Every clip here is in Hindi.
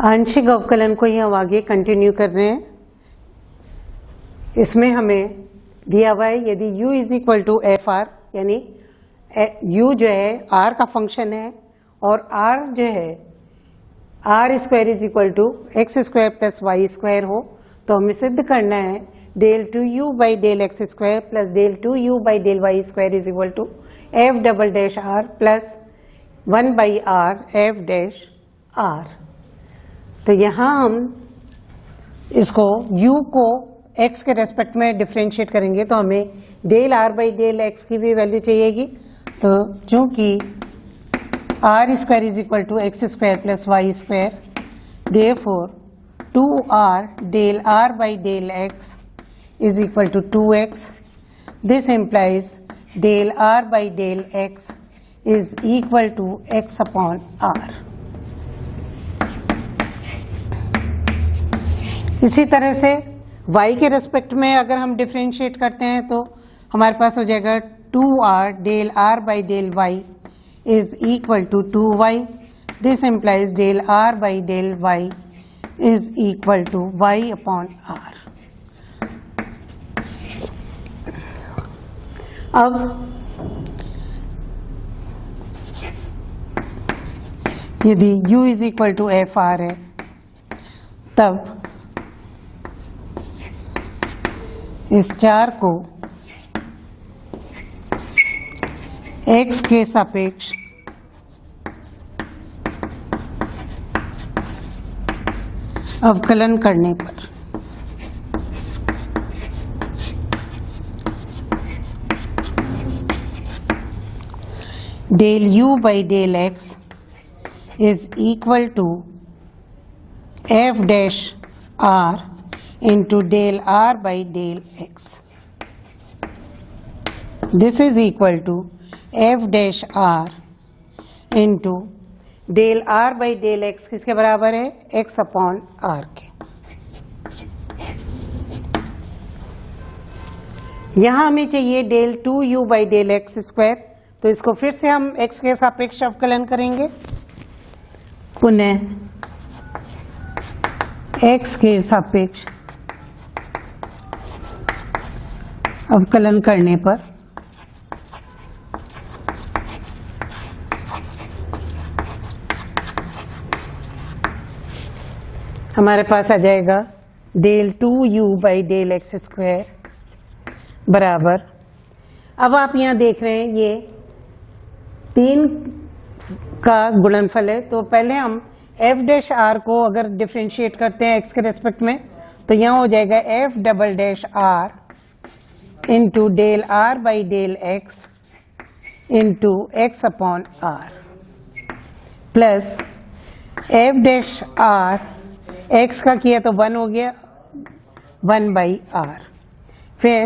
आंशिक अवकलन को ही हम आगे कंटिन्यू कर रहे हैं। इसमें हमें दिया हुआ है यदि u is equal to f r, यानी u जो है r का फंक्शन है और r जो है r square is equal to x square plus y square हो, तो हमें सिद्ध करना है del two u by del x square plus del two u by del y square is equal to f double dash r plus 1 by r f dash r. तो यहाँ हम इसको u को x के रेस्पेक्ट में डिफ्रेंशिएट करेंगे तो हमें del r by del x की भी वैल्यू चाहिएगी। तो चूंकि r square is equal to x square plus y square, therefore 2r del r by del x is equal to 2x। This implies del r by del x is equal to x upon r। इसी तरह से y के रेस्पेक्ट में अगर हम डिफ्रेंशिएट करते हैं तो हमारे पास हो जाएगा 2r del r by del y is equal to 2y। This implies del r by del y is equal to y upon r। अब यदि u is equal to f r है तब इस चार को x के सापेक्ष अवकलन करने पर del u by del x is equal to f dash r into del r by del x. This is equal to f dash r into del r by del x किसके बराबर है? x अपॉन r के। यहाँ हमें चाहिए del 2u by del x square, तो इसको फिर से हम x के सापेक्ष अवकलन करेंगे। पुनः x के सापेक्ष अवकलन करने पर हमारे पास आ जाएगा del 2u by del x square बराबर। अब आप यहाँ देख रहे हैं ये 3 का गुणनफल है, तो पहले हम f डैश r को अगर डिफ्रेंशिएट करते हैं x के रेस्पेक्ट में तो यहाँ हो जाएगा f double dash r into del r by del x into x upon r plus f dash r, x का किया तो 1 हो गया 1 बाई आर, फिर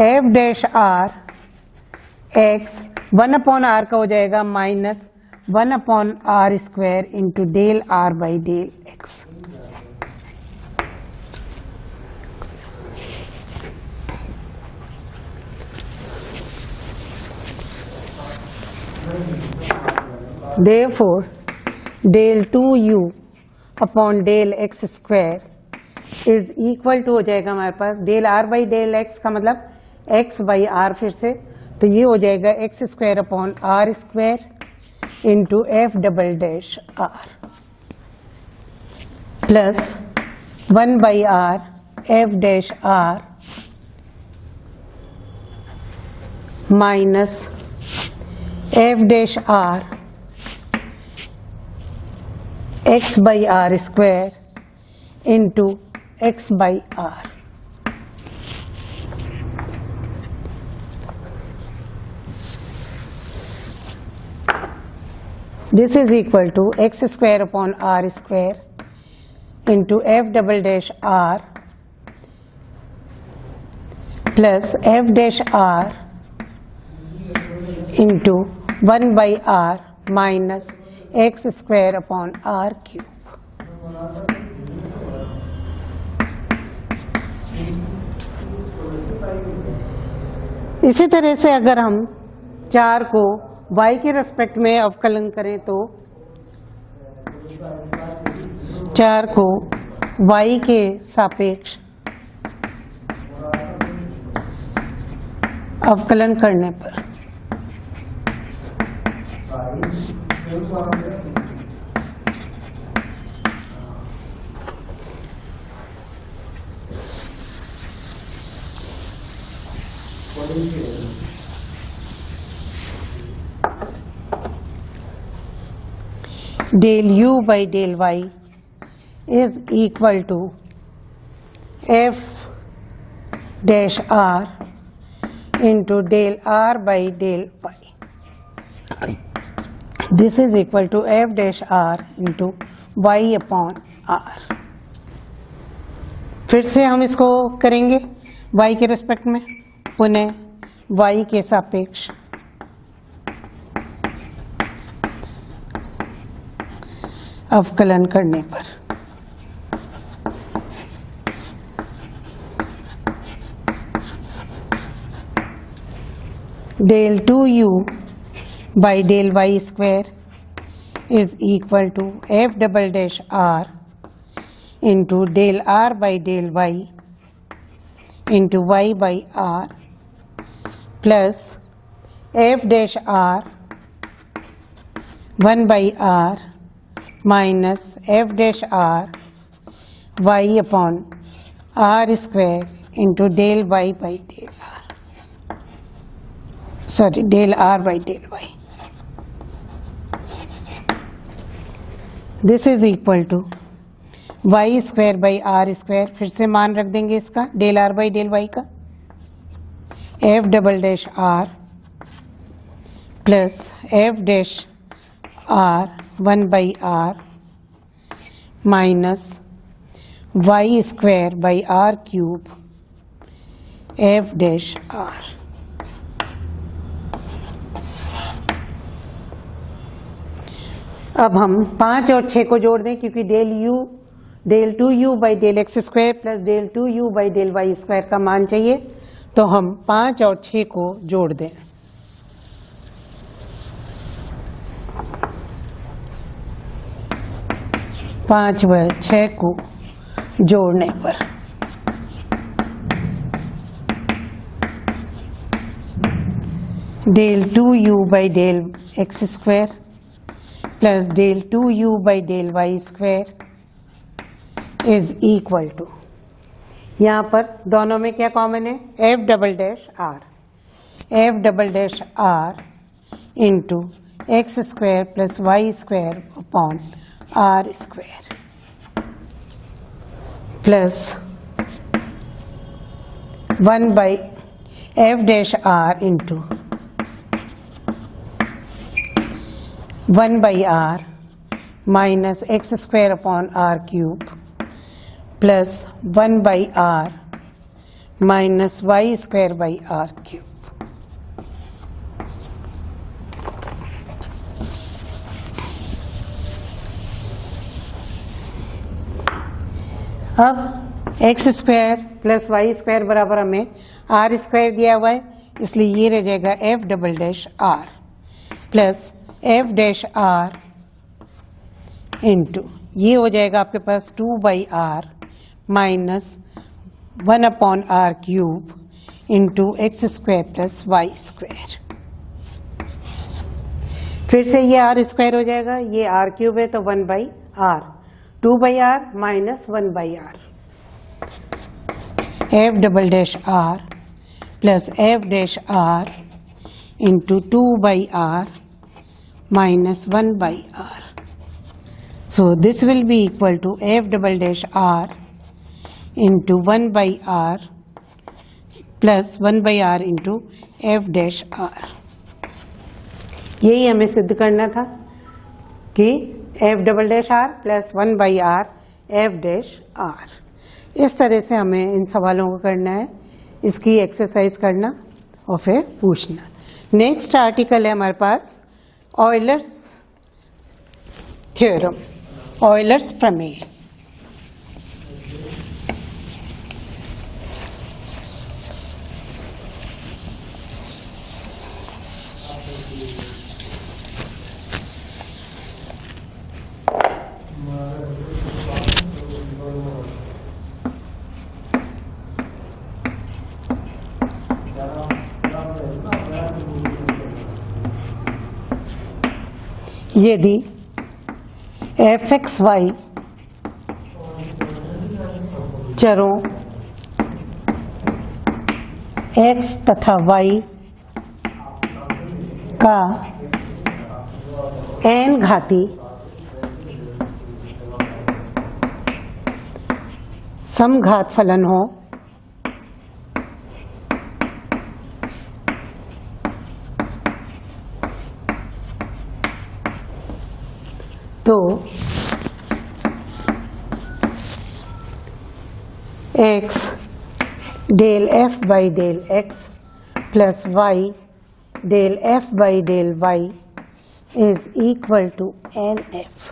f dash r x 1 upon r का हो जाएगा minus 1 upon r square into del r by del x. Therefore, del 2u upon del x square is equal to हो जाएगा हमारे पास del r by del x का मतलब एक्स बाई आर, फिर से तो ये हो जाएगा x square upon r square into f double dash r plus 1 by r f dash r minus f dash r x by r square into x by r. This is equal to x square upon r square into f double dash r plus f dash r into 1 by r minus x square upon r cube. इसी तरह से अगर हम 4 को y के रेस्पेक्ट में अवकलन करें तो 4 को y के सापेक्ष अवकलन करने पर del u by del y is equal to f dash r into del r by del y. This is equal to f dash r into y upon r. फिर से हम इसको करेंगे y के रेस्पेक्ट में, पुनः y के सापेक्ष अवकलन करने पर del 2u by del y square is equal to f double dash r into del r by del y into y by r plus f dash r 1 by r minus f dash r y upon r square into del y by del r. Sorry, del r by del y. This is equal to y square by r square. फिर से मान रख देंगे इसका del r by del y का, f double dash r plus f dash r 1 by r minus y square by r cube f dash r. अब हम 5 और 6 को जोड़ दें, क्योंकि del 2u by del x square plus del 2u by del y square का मान चाहिए, तो हम 5 और 6 को जोड़ दें. 5 व 6 को जोड़ने पर del 2u by del x square plus del 2u by del y square is equal to, यहाँ पर दोनों में क्या कॉमन है, f double dash r into x square plus y square upon r square plus 1 by f dash r into 1 by r minus x square upon r cube plus 1 by r minus y square by r cube. अब x square plus y square बराबर हमें r स्क्वायर दिया हुआ है, इसलिए ये रह जाएगा f double dash r plus f dash r into ये हो जाएगा आपके पास 2 by r minus 1 upon r cube into x square plus y square. फिर से ये आर स्क्वायर हो जाएगा, ये आर क्यूब है तो 1 by r, 2 by r minus 1 by r. F double dash r plus f dash r into 2 by r minus 1 by r. So this will be equal to f double dash r into 1 by r plus 1 by r into f dash r. यही हमें सिद्ध करना था कि f double dash r plus 1 by r f dash r. इस तरह से हमें इन सवालों को करना है, इसकी एक्सरसाइज करना और फिर पूछना. नेक्स्ट आर्टिकल है हमारे पास ऑयलर्स थ्योरम, ऑयलर्स प्रमेय. यदि fxy चरों x तथा y का n घाती समघात फलन हो तो x del f by del x plus y del f by del y is equal to NF।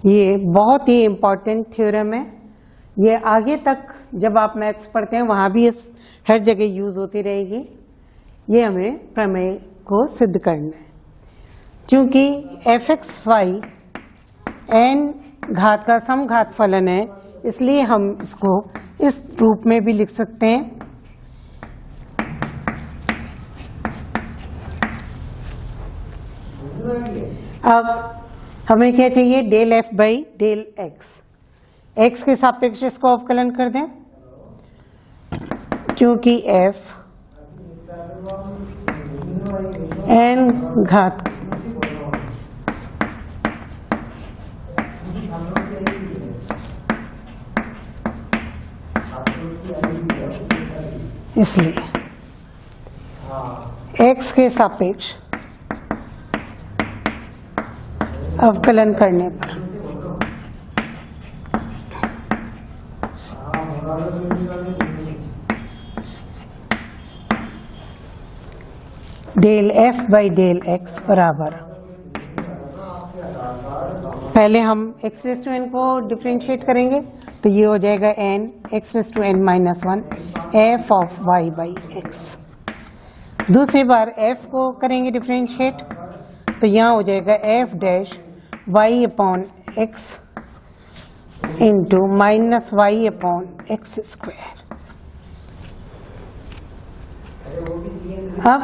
ये बहुत ही इम्पॉर्टेंट थ्योरम है। ये आगे तक जब आप मैथ्स पढ़ते हैं वहाँ भी इस हर जगह यूज होती रहेगी। ये हमें प्रमेय को सिद्ध करना है। चूंकि fxy n घात का समघात फलन है, इसलिए हम इसको इस रूप में भी लिख सकते हैं। अब हमें क्या चाहिए? Del f by del x। x के सापेक्ष इसको अवकलन कर दें, क्योंकि f n घात इसलिए x के सापेक्ष अवकलन करने पर del f by del x बराबर, पहले हम x रेज़ टू n को डिफरेंशिएट करेंगे तो ये हो जाएगा n x raise to n minus 1 f of y by x। दूसरी बार f को करेंगे डिफरेंशिएट तो यहाँ हो जाएगा f dash y upon x into minus y upon x square. अब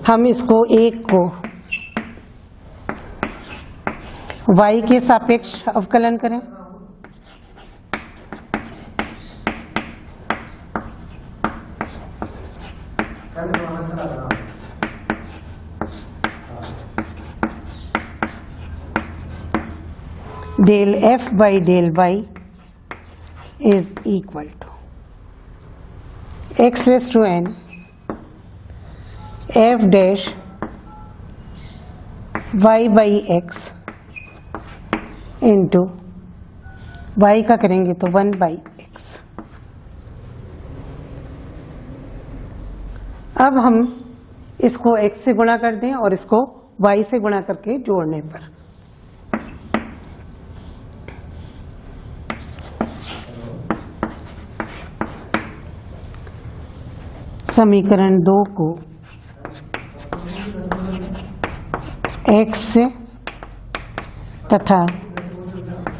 हम इसको एक को y के सापेक्ष अवकलन करें। Del f by del y is equal to x raise to n f dash y by x into y का करेंगे तो 1 बाई x। अब हम इसको x से गुणा कर दें और इसको y से गुणा करके जोड़ने पर समीकरण 2 को x से तथा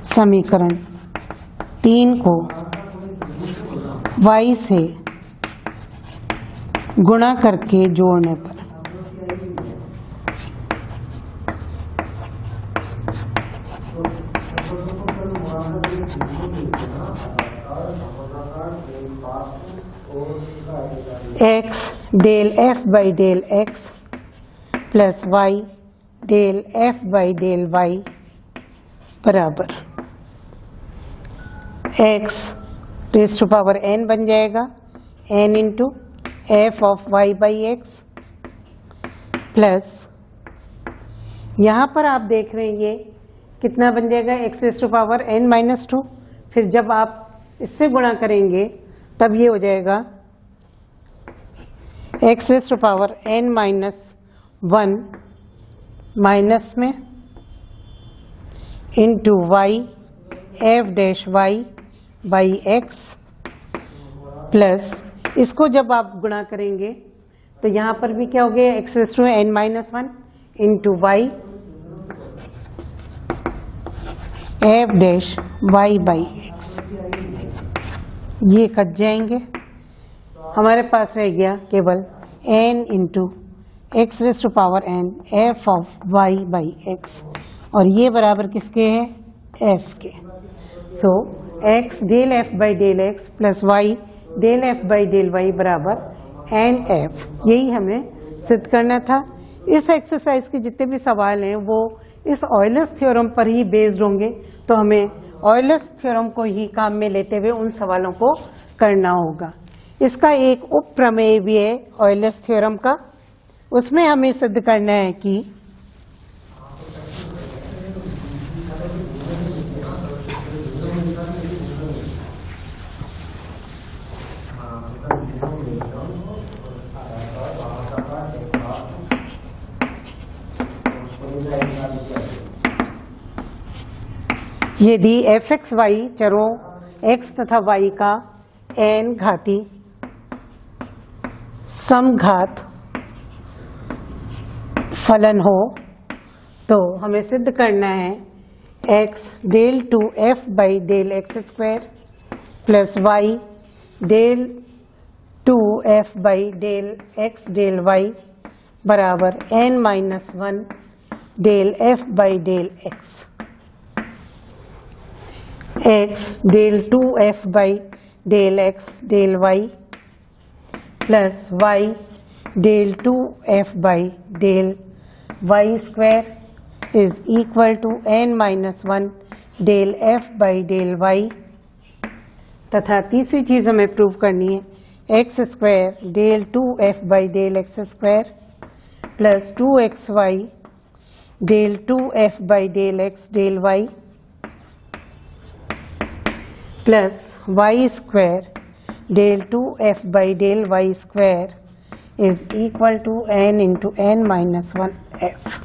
समीकरण 3 को y से गुणा करके जोड़ने पर x del f by del x plus y del f by del y बराबर x raise to power n बन जाएगा n into f of y by x plus यहाँ पर आप देख रहे हैं ये कितना बन जाएगा x raise to power n minus 2। फिर जब आप इससे गुणा करेंगे तब ये हो जाएगा x raise to power n minus 1 minus में into y f dash y by x plus इसको जब आप गुणा करेंगे तो यहाँ पर भी क्या हो गया x raise to n minus 1 into y f dash y by x। ये कट जाएंगे, हमारे पास रह गया केवल n into x raise to power n f of y by x, और ये बराबर किसके है, f के। So x del f by del x plus y del f by del y बराबर n f, यही हमें सिद्ध करना था। इस एक्सरसाइज के जितने भी सवाल हैं वो इस ऑयलर्स थ्योरम पर ही बेस्ड होंगे, तो हमें ऑयलर्स थ्योरम को ही काम में लेते हुए उन सवालों को करना होगा। इसका एक उप प्रमेय भी है ऑयलर्स थ्योरम का, उसमें हमें सिद्ध करना है कि यदि एफ एक्स वाई चरों x तथा y का n घाती समघात फलन हो, तो हमें सिद्ध करना है x del two f by del x square plus y del two f by del x del y बराबर n minus 1 del f by del x। x del two f by del x del y plus y del two f by del y square is equal to n minus 1 del f by del y, तथा तीसरी चीज हमें प्रूव करनी है x square del two f by del x square plus 2xy del two f by del x del y plus y square del two f by del y square is equal to n into n minus 1 f।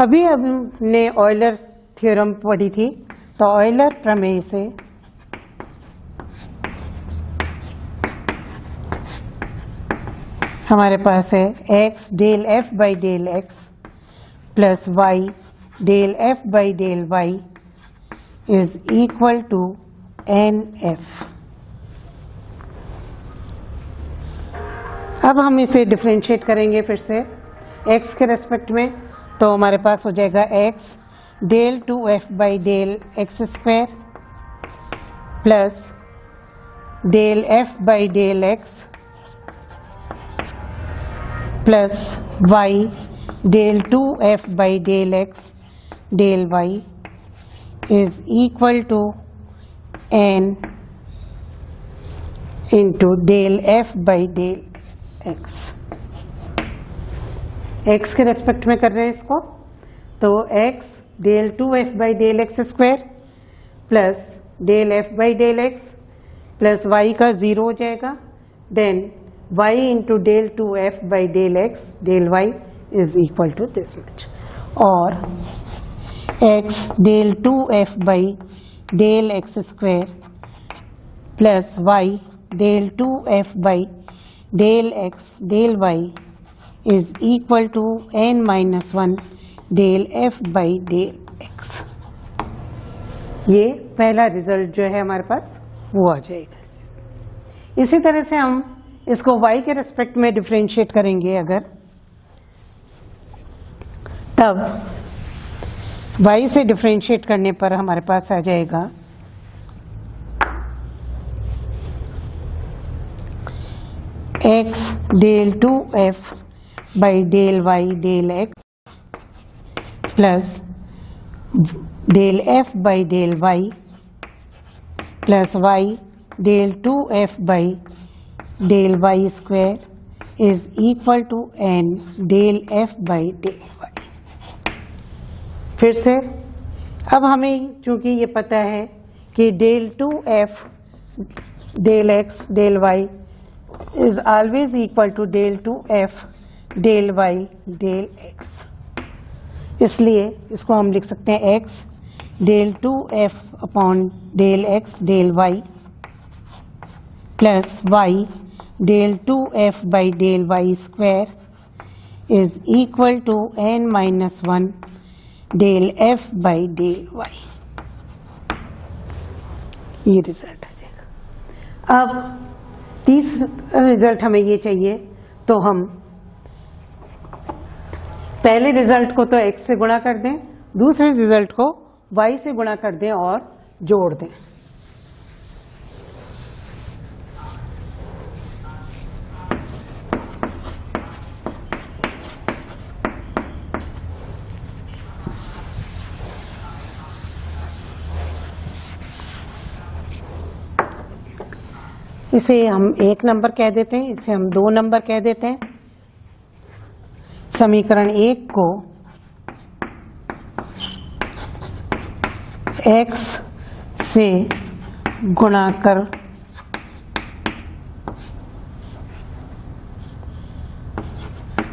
अभी हमने ऑयलर थ्योरम पढ़ी थी, तो ऑयलर प्रमेय से हमारे पास है x del f by del x plus y del f by del y is equal to n f. अब हम इसे डिफरेंशिएट करेंगे फिर से x के रेस्पेक्ट में, तो हमारे पास हो जाएगा x del two f by del x square plus del f by del x plus y del two f by del x del y is equal to n into del f by del x। x के रेस्पेक्ट में कर रहे हैं इसको, तो x del two f by del x square plus del f by del x plus y का 0 हो जाएगा, then y into del two f by del x del y is equal to this much, और x del two f by del x square plus y del two f by del x del y is equal to n minus 1 del f by del x। ये पहला रिजल्ट जो है हमारे पास वो आ जाएगा। इसी तरह से हम इसको y के रेस्पेक्ट में डिफरेंशिएट करेंगे अगर, तब y से डिफरेंशिएट करने पर हमारे पास आ जाएगा x del two f by del y del x plus del f by del y plus y del two f by del y square is equal to n del f by del y। फिर से अब हमें चूंकि ये पता है कि del two f del x del y is always equal to del two f del y del x, इसलिए इसको हम लिख सकते हैं x del two f upon del x del y plus y del two f by del y square is equal to n minus 1 del f by del y। ये रिजल्ट आ जाएगा। अब तीसरा रिजल्ट हमें ये चाहिए, तो हम पहले रिजल्ट को तो x से गुणा कर दें, दूसरे रिजल्ट को y से गुणा कर दें और जोड़ दें। इसे हम 1 नंबर कह देते हैं, इसे हम 2 नंबर कह देते हैं। समीकरण 1 को x से गुणा कर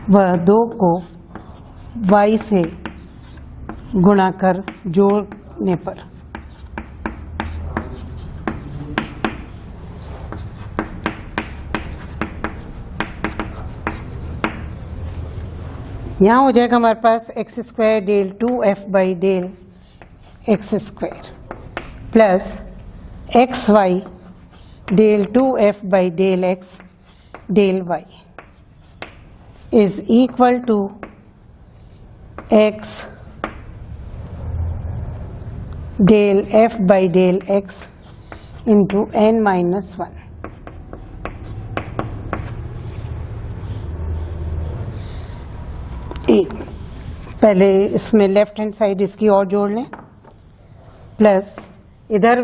व 2 को y से गुणा कर जोड़ने पर यहाँ हो जाएगा हमारे पास x square del 2f by del x square plus x y del 2f by del x del y is equal to x del f by del x into n minus 1। पहले इसमें लेफ्ट हैंड साइड इसकी और जोड़ लें, प्लस इधर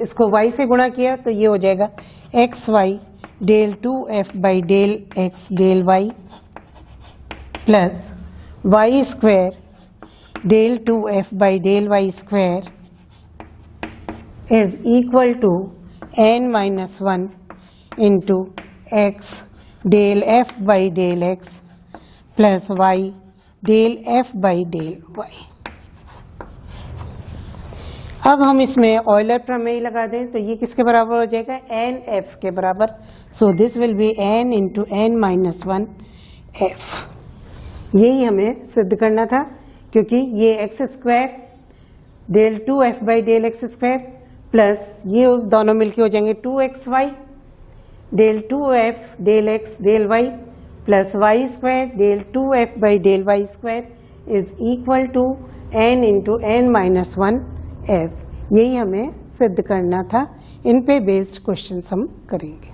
इसको y से गुणा किया तो ये हो जाएगा x y del 2f by del x del y plus y square del 2f by del y square is equal to n minus 1 into x del f by del x plus y del f by del y। अब हम इसमें ऑयलर प्रमेय लगा दें तो ये किसके बराबर हो जाएगा, एन एफ के बराबर। So this will be n into n minus 1 f। यही हमें सिद्ध करना था, क्योंकि ये x square del 2f by del x square plus ये दोनों मिलके हो जाएंगे 2xy del 2f del x del y plus y square del 2f by del y square is equal to n into n minus 1 f। यही हमें सिद्ध करना था। इन पे बेस्ड क्वेश्चन हम करेंगे।